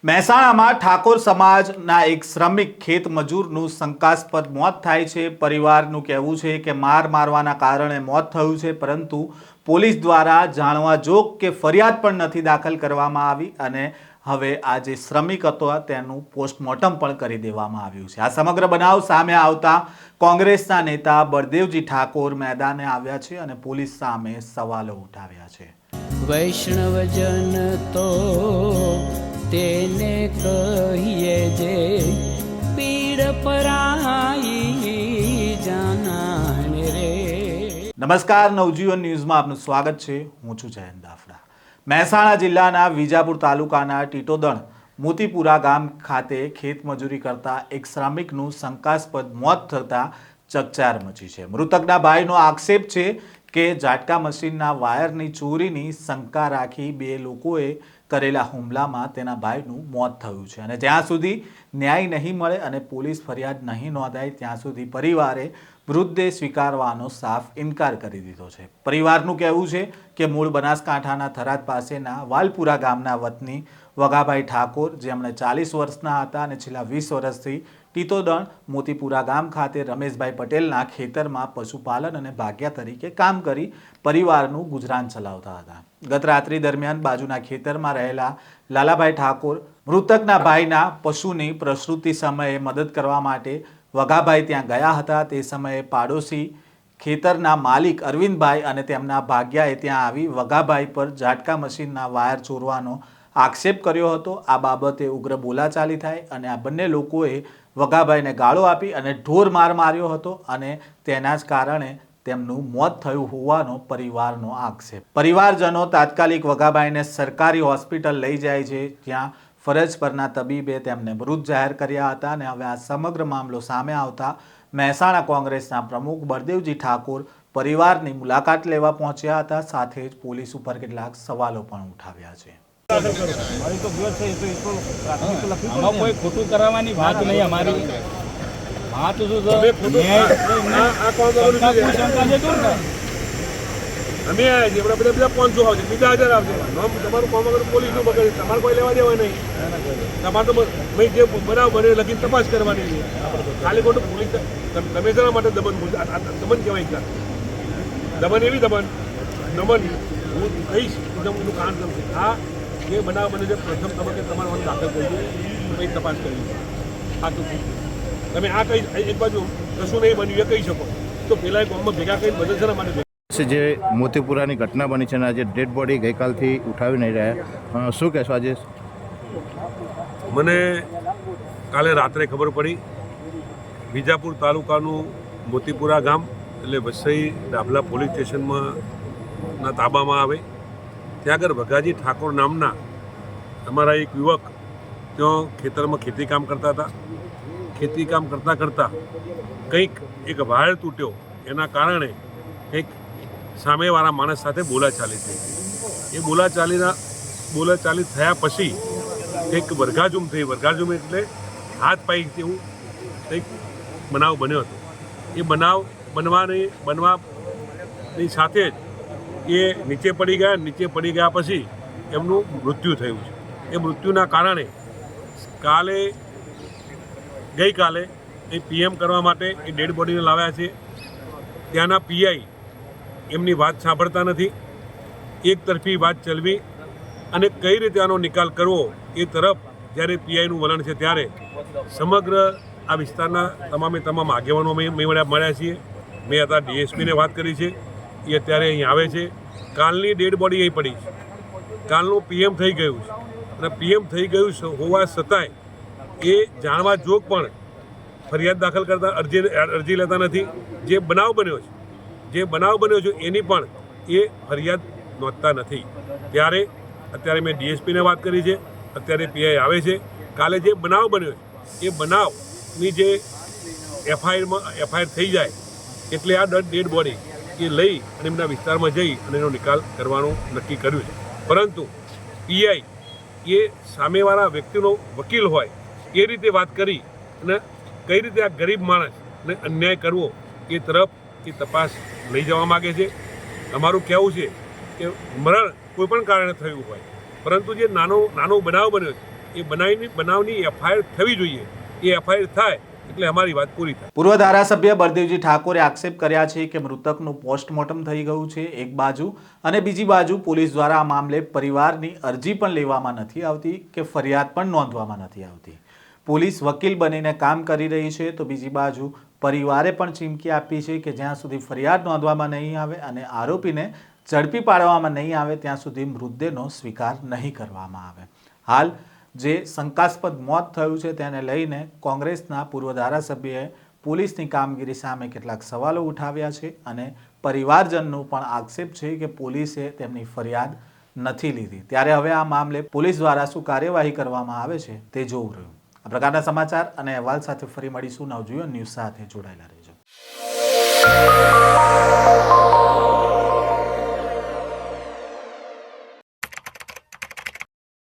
મહેસાણામાં ઠાકોર સમાજના એક શ્રમિક ખેત મજૂરનું શંકાસ્પદ મોત થાય છે। પરિવારનું કહેવું છે કે મારવાના કારણે મોત થયું છે, પરંતુ પોલીસ દ્વારા જાણવાજોગ કે ફરિયાદ પણ નથી દાખલ કરવામાં આવી અને હવે આ જે શ્રમિક હતો તેનું પોસ્ટમોર્ટમ પણ કરી દેવામાં આવ્યું છે। આ સમગ્ર બનાવ સામે આવતા કોંગ્રેસના નેતા બળદેવજી ઠાકોર મેદાને આવ્યા છે અને પોલીસ સામે સવાલો ઉઠાવ્યા છે। વૈષ્ણવજન તો તેને કહીએ જે પીડ પરાઈ જાનાને રે। નમસ્કાર, નવજીવન ન્યૂઝમાં આપનું સ્વાગત છે। હું છું જયંત દાફડા। મહેસાણા જિલ્લાના વિજાપુર તાલુકાના ટીટોદણ મોતીપુરા ગામ ખાતે ખેતમજૂરી કરતા એક શ્રમિકનું શંકાસ્પદ મોત થતાં ચકચાર મચી છે। મૃતકના ભાઈનો આક્ષેપ છે કે ઝાટકા મશીનના વાયરની ચોરીની શંકા રાખી બે લોકોએ કરેલા હુમલામાં તેના ભાઈનું મોત થયું છે અને જ્યાં સુધી ન્યાય નહીં મળે અને પોલીસ ફરિયાદ નહીં નોંધાય ત્યાં સુધી પરિવારે મૃતદેહ સ્વીકારવાનો સાફ ઇનકાર કરી દીધો છે। પરિવારનું કહેવું છે કે મૂળ બનાસકાંઠાના થરાદ પાસેના વાલપુરા ગામના વતની વગાભાઈ ઠાકોર, જેમણે 40 વર્ષના હતા અને છેલ્લા 20 વર્ષથી ટીટોદણ મોતીપુરા ગામ ખાતે રમેશભાઈ પટેલના ખેતરમાં પશુપાલન અને ભાગ્યા તરીકે કામ કરી પરિવારનું ગુજરાન ચલાવતા હતા। ગત રાત્રિ દરમિયાન બાજુના ખેતરમાં રહેલા લાલાભાઈ ઠાકોર મૃતકના ભાઈના પશુની પ્રસૂતિ સમયે મદદ કરવા માટે વગાભાઈ ત્યાં ગયા હતા। તે સમયે પાડોશી ખેતરના માલિક અરવિંદભાઈ અને તેમના ભાગ્યાએ ત્યાં આવી વગાભાઈ પર ઝાટકા મશીનના વાયર ચોરવાનો આક્ષેપ કર્યો હતો। આ બાબતે ઉગ્ર બોલાચાલી થઈ અને આ બંને લોકોએ વગાભાઈને ગાળો આપી અને ઢોર માર માર્યો હતો અને તેના જ કારણે તેમનું મોત થયું હોવાનો પરિવારનો આક્ષેપ। પરિવારજનો તાત્કાલિક વગાભાઈને સરકારી હોસ્પિટલ લઈ જાય છે, જ્યાં ફરજ પરના તબીબે તેમને મૃત જાહેર કર્યા હતા અને હવે આ સમગ્ર મામલો સામે આવતા મહેસાણા કોંગ્રેસના પ્રમુખ બળદેવજી ઠાકોર પરિવારની મુલાકાત લેવા પહોંચ્યા હતા, સાથે જ પોલીસ ઉપર કેટલાક સવાલો પણ ઉઠાવ્યા છે। કોઈ ખોટું કરાવવાની વાત નહીં, અમારી વાત અમે બધા 500 આવશે, બીજા 1000 આવશે, તમારું કામ વગર પોલીસનું બગડે, તમારે કોઈ લેવા દેવા નહીં। તમારે તો ભાઈ જે બનાવ બને લખીને તપાસ કરવાની છે, ખાલી ખોટું પોલીસ તમે જરા માટે દમન કહેવાય, દમન એવી દમન હું કહીશ હું કામ કરશે। આ જે બનાવ બને છે પ્રથમ તબક્કે તમારે મને દાખલ કરી પછી તપાસ કરવી। આ તો તમે આ કઈ એક બાજુ કશું નહીં બન્યું એ કહી શકો તો પેલા ગામમાં ભેગા કરીને બધા જરા માટે જે મોતીપુરાની ઘટના બની છે અને આજે ડેડ બોડી ગઈકાલથી ઉઠાવી નહીં રહ્યા, શું કહેશો આજે? મને કાલે રાત્રે ખબર પડી વિજાપુર તાલુકાનું મોતીપુરા ગામ એટલે વસઈ ડાભલા પોલીસ સ્ટેશનમાં તાબામાં આવે, ત્યાં આગળ વગાજી ઠાકોર નામના અમારા એક યુવક ત્યાં ખેતરમાં ખેતી કામ કરતા હતા। ખેતી કામ કરતાં કરતાં કંઈક એક વાયર તૂટ્યો, એના કારણે કંઈક સામેવાળા માણસ સાથે બોલાચાલી થઈ। એ બોલાચાલી થયા પછી કંઈક વરઘાજુમ થઈ। વરઘાજુમ એટલે હાથ પાઈ તેવું કંઈક બનાવ બન્યો હતો। એ બનાવ બનવાની સાથે જ એ નીચે પડી ગયા। નીચે પડી ગયા પછી એમનું મૃત્યુ થયું છે। એ મૃત્યુના કારણે ગઈકાલે એ પીએમ કરવા માટે એ ડેડ બોડીને લાવ્યા છે। ત્યાંના પીઆઈ એમની વાત સાંભળતા નથી, એક તરફી વાત ચલવી અને કઈ રીતે આનો નિકાલ કરવો એ તરફ જ્યારે પીઆઈનું વલણ છે, ત્યારે સમગ્ર આ વિસ્તારના તમામ આગેવાનો મળ્યા છીએ। મેં અત્યારે ડીએસપીને વાત કરી છે, એ અત્યારે અહીં આવે છે। કાલની ડેડ બોડી અહીં પડી છે, કાલનું પીએમ થઈ ગયું છે અને પીએમ થઈ ગયું હોવા છતાંય એ જાણવા જોગ પણ ફરિયાદ દાખલ કરતા અરજી લેતા નથી। જે બનાવ બન્યો છે એની પણ એ ફરિયાદ નોંધતા નથી। ત્યારે અત્યારે મેં ડીએસપીને વાત કરી છે, અત્યારે પીઆઈ આવે છે। કાલે જે બનાવ બન્યો છે એ બનાવની જે એફઆઈઆર થઈ જાય એટલે આ ડેડ બોડી એ લઈ અને એમના વિસ્તારમાં જઈ અને એનો નિકાલ કરવાનું નક્કી કર્યું છે। પરંતુ પીઆઈ એ સામેવાળા વ્યક્તિનો વકીલ હોય એ રીતે વાત કરી અને કઈ રીતે આ ગરીબ માણસને અન્યાય કરવો એ તરફ એ તપાસ લઈ જવા માગે છે। અમારું કહેવું છે કે મરણ કોઈ પણ કારણે થયું હોય, પરંતુ જે નાનો બનાવ બન્યો છે એ બનાવની એફઆઈઆર થવી જોઈએ. એ એફઆઈઆર થાય એટલે અમારી વાત પૂરી થાય. પૂર્વ ધારાસભ્ય બળદેવજી ઠાકોરે આક્ષેપ કર્યા છે કે મૃતકનું પોસ્ટમોર્ટમ થઈ ગયું છે એક બાજુ, અને બીજી બાજુ પોલીસ દ્વારા આ મામલે પરિવારની અરજી પણ લેવામાં નથી આવતી કે ફરિયાદ પણ નોંધવામાં નથી આવતી. પોલીસ વકીલ બનીને કામ કરી રહી છે તો બીજી બાજુ પરિવારે પણ ચીમકી આપી છે કે જ્યાં સુધી ફરિયાદ નોંધવામાં નહીં આવે અને આરોપીને ઝડપી પાડવામાં નહીં આવે ત્યાં સુધી મૃતદેહનો સ્વીકાર નહીં કરવામાં આવે. હાલ જે શંકાસ્પદ મોત થયું છે તેને લઈને કોંગ્રેસના પૂર્વ ધારાસભ્યએ પોલીસની કામગીરી સામે કેટલાક સવાલો ઉઠાવ્યા છે અને પરિવારજનનો પણ આક્ષેપ છે કે પોલીસે તેમની ફરિયાદ નથી લીધી. ત્યારે હવે આ મામલે પોલીસ દ્વારા શું કાર્યવાહી કરવામાં આવે છે તે જોવું રહ્યું. આ પ્રકારના સમાચાર અને અહેવાલ સાથે ફરી મળીશું. નવજીવન ન્યૂઝ સાથે જોડાયેલા રહેજો.